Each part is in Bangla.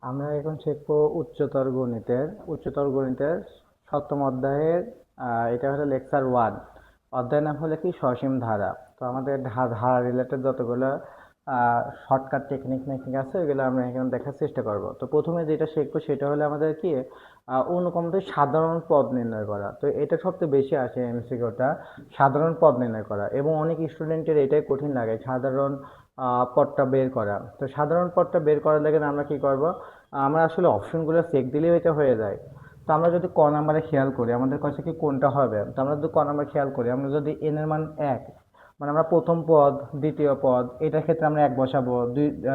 আমরা এখন শিখবো উচ্চতর গণিতের সপ্তম অধ্যায়ের এটা হলো লেকচার 1। অধ্যায়ের নাম হলো কি সসীম ধারা। তো আমাদের ধারা রিলেটেড যতগুলো শর্টকাট টেকনিক মেকিং আছে ওইগুলো আমরা এখানে দেখার চেষ্টা করব। তো প্রথমে যেটা শিখবো সেটা হলো আমাদের কি অনুক্রমদের সাধারণ পদ নির্ণয় করা। তো এটা সবচেয়ে বেশি আসে এমসিকিউটা, সাধারণ পদ নির্ণয় করা, এবং অনেক স্টুডেন্টের এটাই কঠিন লাগে সাধারণ পদটা বের করা। তো সাধারণ পদটা বের করার লাগে আমরা কি করব, আমরা আসলে অপশনগুলো চেক দিলেই এটা হয়ে যায়। তো আমরা যদি ক নাম্বারে খেয়াল করি আমাদের কাছে কি কোনটা হবে, তো আমরা যদি ক নাম্বার খেয়াল করি, আমরা যদি এন এর মান 1, মানে আমরা প্রথম পদ দ্বিতীয় পদ এটার ক্ষেত্রে আমরা 1 বসাবো,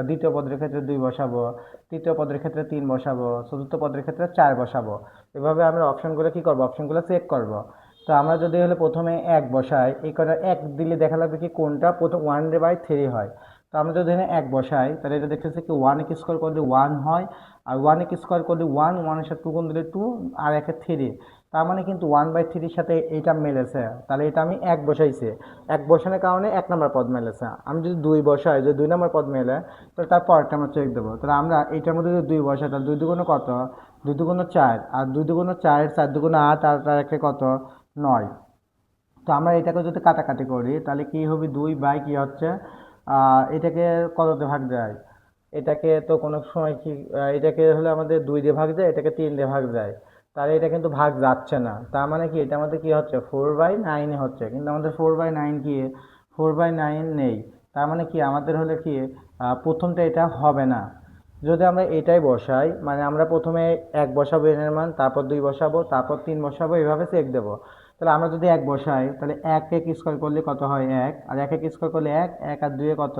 দ্বিতীয় পদের ক্ষেত্রে 2 বসাবো, তৃতীয় পদের ক্ষেত্রে 3 বসাবো, চতুর্থ পদের ক্ষেত্রে 4 বসাবো। এভাবে আমরা অপশনগুলো কি করব, অপশনগুলো চেক করব। তো আমরা যদি হলে প্রথমে 1 বসাই, এই কটা 1 দিলে দেখা লাগবে কি কোনটা প্রথম 1/3 হয়। তো আমরা যদি এখানে 1 বসাই তাহলে এটা দেখতেছি কি 1 স্কোয়ার করলে 1 হয়, আর 1 স্কোয়ার করলে 1, 1 এর সাথে 2 গুণ দিলে 2, আর 1 এর 3। তার মানে কিন্তু 1/3 সাথে এইটা মেলেছে, তাহলে এটা আমি 1 বসাইছি। 1 বসানোর কারণে 1 নম্বর পদ মেলেছে। আমি যদি 2 বসাই, যদি 2 নম্বর পদ মেলে, তাহলে তার পরেরটা আমরা চেক দেবো। তাহলে আমরা এইটার মধ্যে যদি 2 বসাই, তাহলে 2 দুগুণ কত, 2 দুগুণ 4, আর 2 দুগুণ 4, 4 দুগুণ 8, আর তার একে কত 9। তো আমরা এটাকে যদি কাটাকাটি করি তাহলে কি হবে, 2 বাই কি হচ্ছে, এটাকে কততে ভাগ যায়, এটাকে তো কোনো সময় কি এটাকে হলে আমাদের 2 দিয়ে ভাগ যায়, এটাকে 3 দিয়ে ভাগ যায়। তাহলে এটা কিন্তু ভাগ যাচ্ছে না, তার মানে কি এটা আমাদের কি হচ্ছে 4/9 হচ্ছে, কিন্তু আমাদের 4/9 কি 4/9 নেই। তার মানে কি আমাদের হলে কি প্রথমটা এটা হবে না। যদি আমরা এটাই বসাই, মানে আমরা প্রথমে 1 বসাবো এন এর মান, তারপর 2 বসাবো, তারপর 3 বসাবো, এইভাবে চেক দেবো। তাহলে আমরা যদি 1 বসাই তাহলে 1 1 স্কোয়ার করলে কত হয় 1, আর 1 1 স্কোয়ার করলে 1, 1 আর 2 কত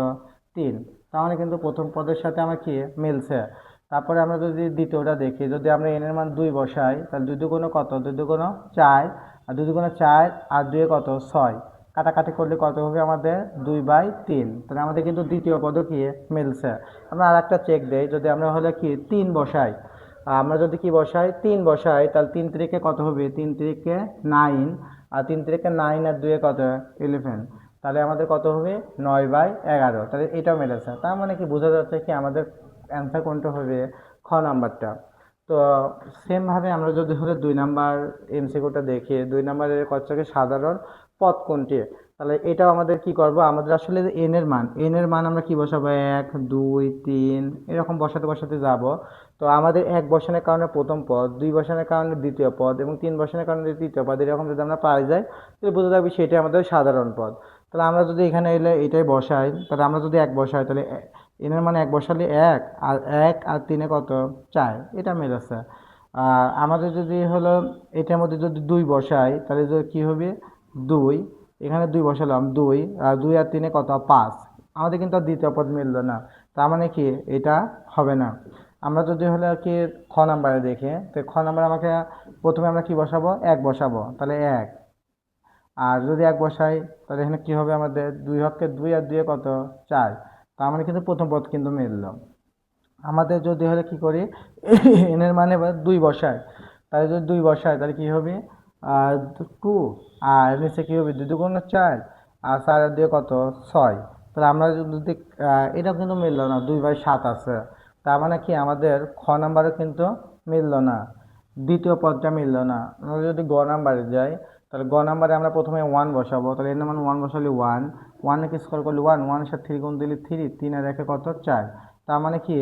3। তাহলে কিন্তু প্রথম পদের সাথে আমার কি মিলছে। তারপরে আমরা যদি দ্বিতীয়টা দেখি, যদি আমরা এন এর মান 2 বসাই তাহলে 2 দুগুণ কত, 2 দুগুণ 4, আর 2 দুগুণ 4, আর 2 কত 6। কাটাকাটি করলে কত হবে আমাদের 2/3। তাহলে আমাদের কিন্তু দ্বিতীয় পদও কি মিলছে। আমরা আর একটা চেক দেই, যদি আমরা হলে কি 3 বসাই, আমরা যদি কি বসাই 3 বসাই, তাহলে 3 তিরিকে কত হবে, 3 তিরিকে 9, আর 3 তিরিকে 9, আর 2 কত 11। তাহলে আমাদের কত হবে 9/11। তাহলে এটাও মেলেছে। তার মানে কি বোঝা যাচ্ছে কি আমাদের অ্যান্সার কোনটা হবে, খ নাম্বারটা। তো সেমভাবে আমরা যদি হলে 2 নাম্বার এমসিকিউটা দেখি, 2 নাম্বারের কচ্ছকে সাধারণ পদ কোনটি, তাহলে এটাও আমাদের কি করব, আমাদের আসলে এন এর মান আমরা কি বসাবো, 1 2 3 এরকম বসাতে বসাতে যাব। তো আমাদের 1 বসানোর কারণে প্রথম পদ, 2 বসানোর কারণে দ্বিতীয় পদ, এবং 3 বসানোর কারণে তৃতীয় পদ, এরকম যদি আমরা পাই যাই তাহলে বোঝা যাবে সেটাই আমাদের সাধারণ পদ। তাহলে আমরা যদি এখানে এলে এটাই বসাই, তাহলে আমরা যদি 1 বসাই তাহলে এনের মানে 1 বসালে 1, আর 1 আর 3 কত 4, এটা মিলেছে। আর আমাদের যদি হলো এটার মধ্যে যদি 2 বসাই তাহলে কি হবে 2, এখানে 2 বসালাম 2, আর 2 আর 3 কত 5। আমাদের কিন্তু আর দ্বিতীয় পদ মিললো না, তার মানে কি এটা হবে না। আমরা যদি হলে কি খ নাম্বারে দেখি, তো খ নাম্বারে আমাকে প্রথমে আমরা কি বসাবো, 1 বসাবো, তাহলে 1। আর যদি 1 বসাই তাহলে এখানে কি হবে আমাদের 2 হচ্ছে 2, আর 2 কত 4। তার মানে কিন্তু প্রথম পদ কিন্তু মিললো। আমাদের যদি হলে কি করি এনের মানে 2 বসাই, তাহলে যদি 2 বসাই তাহলে কি হবে 2, আর নিচে কি হবে 2 দুগুণ 4, আর 4 আর 2 কত 6। তাহলে আমরা যদি এটা কিন্তু মিললো না, 2/7 আছে। তার মানে কি আমাদের খ নাম্বারও কিন্তু মিললো না, দ্বিতীয় পদটা মিললো না। আমরা যদি গ নাম্বারে যাই, তাহলে গ নাম্বারে আমরা প্রথমে 1 বসাবো, তাহলে এর মানে 1 বসালে 1, 1 কে স্কোয়ার করলে 1, 1 এর সাথে 3 গুণ দিলে 3, 3 আর 1 কত 4। তার মানে কি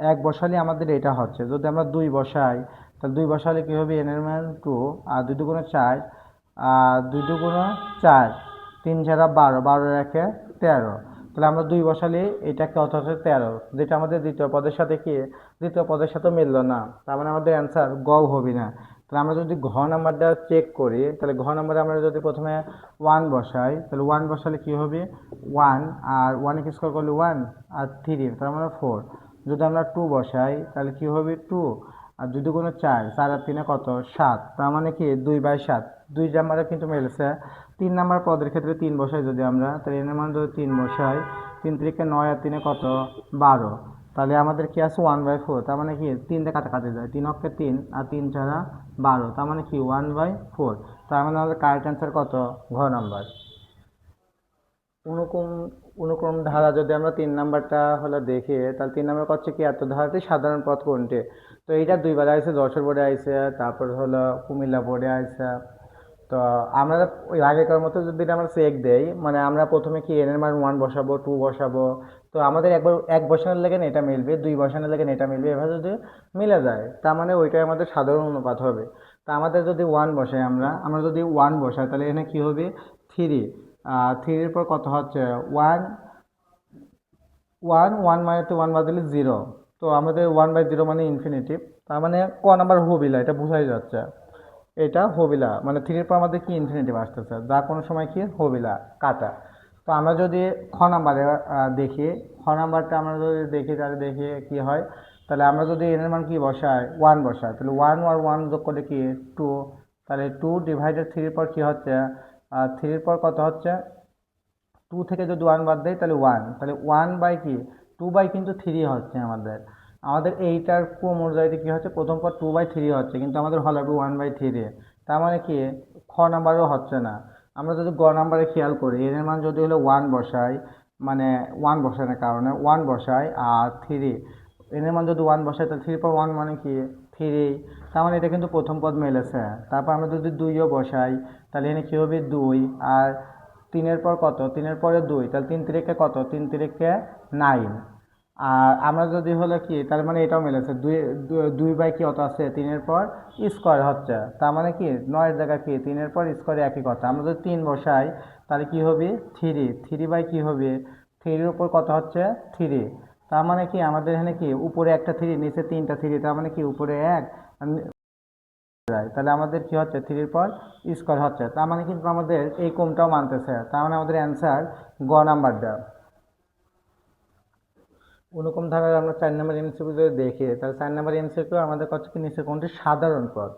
1 বসালে আমাদের এটা হচ্ছে। যদি আমরা 2 বসাই তাহলে 2 বসালে কি হবে এন এর মান 2, আর 2 দুগুণ 4, আর 2 দুগুণ 4, 3 ছাড়া 12, 12 এর 1 13। তাহলে আমরা 2 বসালে এটা কত হচ্ছে 13, যেটা আমাদের দ্বিতীয় পদের সাথে কি দ্বিতীয় পদের সাথে মিললো না। তার মানে আমাদের অ্যান্সার গ হবে না। তাহলে আমরা যদি ঘ নাম্বারটা চেক করি, তাহলে ঘ নাম্বারে আমরা যদি প্রথমে 1 বসাই, তাহলে 1 বসালে কি হবে 1, আর 1 কে স্কোয়ার করলে 1, আর 3, তার মানে 4। যদি আমরা 2 বসাই তাহলে কি হবে 2, আর 2 দুগুণ 4, 4 আর 3 কত 7। তার মানে কি 2/7। 2 নাম্বারে কিন্তু মিলছে। 3 নাম্বার পদের ক্ষেত্রে 3 বসাই যদি আমরা, তাহলে এর মান যদি 3 বসাই, 3 তিরিকে 9, আর 3 কত 12। তাহলে আমাদের কি আছে 1/4। তার মানে কি 3 দিয়ে কাটাকাটি যায়, 3 অক্ষে 3, আর 3 ছাড়া 12। তার মানে কি 1/4। তার মানে আমাদের কারেক্ট অ্যান্সার কত, ঘ নাম্বার। অনুক্রম অনুক্রম ধারা যদি আমরা 3 নাম্বারটা হলো দেখি, তাহলে 3 নাম্বার হচ্ছে কি এত ধারাতে সাধারণ পদ কোনটি। তো এইটা দুইবার আইছে, যশোর বোর্ডে আইছে, তারপর হলো কুমিল্লা বোর্ডে আইছে। তো আমরা ওই আগেকার মতো যদি আমরা চেক দেই, মানে আমরা প্রথমে কি এন এর মান 1 বসাবো, 2 বসাবো। তো আমাদের একবার এক বসানোর লেগে এটা মিলবে, 2 বসানোর লেগে এটা মিলবে, এভাবে যদি মিলে যায় তার মানে ওইটাই আমাদের সাধারণ অনুপাত হবে। তা আমাদের যদি 1 বসাই, আমরা যদি 1 বসাই তাহলে এখানে কি হবে, 3। 3-এর পর কত হচ্ছে, 1। 1 মানে তো 1 বাদ দিলে 0। তো আমাদের 1/0 মানে ইনফিনিটিভ। তার মানে ক নাম্বার হবিলা, এটা বোঝাই যাচ্ছে। এটা হবিলা মানে 3-এর পর আমাদের কি ইনফিনিটিভ আসতেছে, যা কোনো সময় কি হবিলা কাটা। তো আমরা যদি খ নাম্বারে দেখি, খ নাম্বারটা আমরা যদি দেখি তাহলে দেখি কি হয়। তাহলে আমরা যদি এন এর মান কি বসাই, 1 বসাই, তাহলে 1 আর 1 যোগ করে কি 2। তাহলে 2 ডিভাইডেড 3-এর পর কি হচ্ছে, 3-এর পর কত হচ্ছে, 2 থেকে যদি 1 বাদ দেয় তাহলে 1, তাহলে 1 বাই কি 2 বাই কিন্তু 3 হচ্ছে আমাদের। আমাদের এইটার ক্রম অনুযায়ী কি হচ্ছে, প্রথম পর 2/3 হচ্ছে, কিন্তু আমাদের হল হবে 1/3। তার মানে কি খ নাম্বারও হচ্ছে না। আমরা যদি গ নাম্বারে খেয়াল করি, এর মান যদি হলো 1 বসাই, মানে 1 বসানোর কারণে 1 বসাই আর 3, এর মান যদি 1 বসাই তাহলে 3/1 মানে কি 3। তার মানে এটা কিন্তু প্রথম পদ মেলেছে। তারপর আমরা যদি 2ও বসাই তাহলে এখানে কি হবে 2। আর 3-এর পর কত, 3-এর পরে 2, তাহলে 3 3 কত, 3 3 9। আর আমরা যদি হলো কি, তার মানে এটাও মিলেছে, 2 বাই কি অত আছে 3-এর পর স্কোয়ার হচ্ছে। তার মানে কি 9-এর জায়গায় কি 3-এর পর স্কোয়ারে একই কথা। আমরা যদি 3 বসাই তাহলে কি হবে 3। 3 বাই কি হবে, 3-এর উপর কত হচ্ছে 3। তার মানে কি আমাদের এখানে কি উপরে একটা 3, নিচে 3টা 3, তার মানে কি উপরে 1 যায়। তাহলে আমাদের কি হচ্ছে 3-এর পর স্কোয়ার হচ্ছে। তার মানে কিন্তু আমাদের এই কমটাও মানতেছে। তার মানে আমাদের অ্যান্সার গ নাম্বারটা। অনুক্রম ধারার আমরা 4 নম্বর এমসিকিউ যদি দেখি, তাহলে 4 নম্বর এমসিকিউ আমাদের কাছে কি নিচে কোনটি সাধারণ পদ।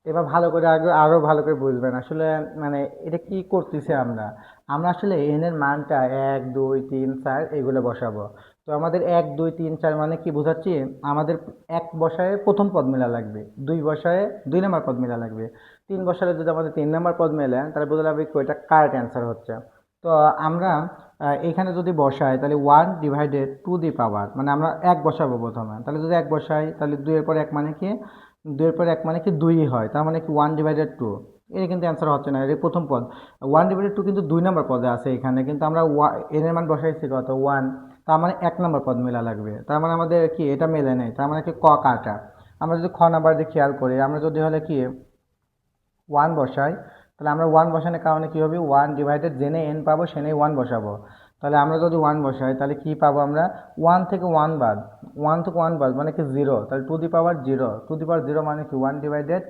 এবার ভালো করে আগে আরো ভালো করে বুঝবেন আসলে, মানে এটা কি করতেছি আমরা। আমরা আসলে এন এর মানটা 1 2 3 4 এগুলো বসাবো। তো আমাদের 1 2 3 4 মানে কি বোঝাচ্ছি, আমাদের 1 বসায় প্রথম পদ মেলা লাগবে, 2 বসায় 2 নম্বর পদ মেলা লাগবে, 3 বসালে যদি আমাদের 3 নম্বর পদ মেলে তাহলে বোঝা যাবে কি ওইটা কারেক্ট অ্যান্সার হচ্ছে। তো আমরা এখানে যদি বসাই তাহলে 1/2 মানে আমরা 1 বসাবো প্রথমে, তাহলে যদি 1 বসাই তাহলে 2-এর পর 1 মানে কি, 2-এর পর 1 মানে কি 2 হয়। তার মানে কি 1/2। এটা কিন্তু অ্যান্সার হচ্ছে না, এটা প্রথম পদ। 1/2 কিন্তু 2 নম্বর পদে আছে এখানে, কিন্তু আমরা এন এর মান বসাইছি কত 1। তার মানে 1 নম্বর পদ মেলা লাগবে। তার মানে আমাদের কি এটা মেলে নেই, তার মানে কি ক কাটা। আমরা যদি খ নাম্বার দিয়ে খেয়াল করি, আমরা যদি হলে কি 1 বসাই, তাহলে আমরা 1 বসানোর কারণে কি হবে, 1 জেনে এন পাবো সেনেই 1 বসাবো। তাহলে আমরা যদি 1 বসাই তাহলে কি পাবো আমরা, 1 থেকে 1 বাদ, 1 থেকে 1 বাদ মানে কি 0, তাহলে 2 দি পাওয়ার 0, 2 দি পাওয়ার 0 মানে কি 1/,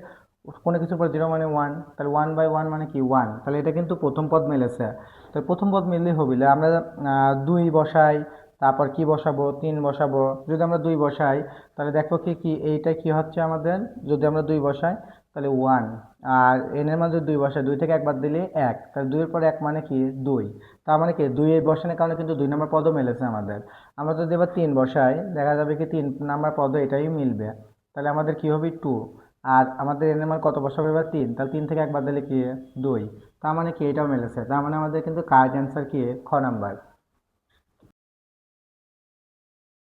কোনো কিছুর পর 0 মানে 1, তাহলে 1/1 মানে কি 1। তাহলে এটা কিন্তু প্রথম পদ মিলেছে। তাহলে প্রথম পদ মিললেই হবিলে আমরা 2 বসাই, তারপর কি বসাবো 3 বসাবো। যদি আমরা 2 বসাই তাহলে দেখো কি কি এইটা কি হচ্ছে আমাদের, যদি আমরা 2 বসাই তাহলে 1। আর এন এর মধ্যে 2 বসায়, 2 থেকে 1 বাদ দিলে 1, তাহলে 2-এর পর 1 মানে কি 2। তার মানে কি 2 এর বসানোর কারণে কিন্তু 2 নম্বর পদও মিলেছে আমাদের। আমরা যদি এবার 3 বসাই দেখা যাবে কি 3 নম্বর পদও এটাই মিলবে। তাহলে আমাদের কি হবে 2। আর আমাদের এন এর মান কত বসাবো এবার 3, তাহলে 3 থেকে 1 বাদ দিলে কি 2। তার মানে কি এটাও মিলেছে। তার মানে আমাদের কিন্তু কারেক্ট অ্যান্সার কি খ নাম্বার।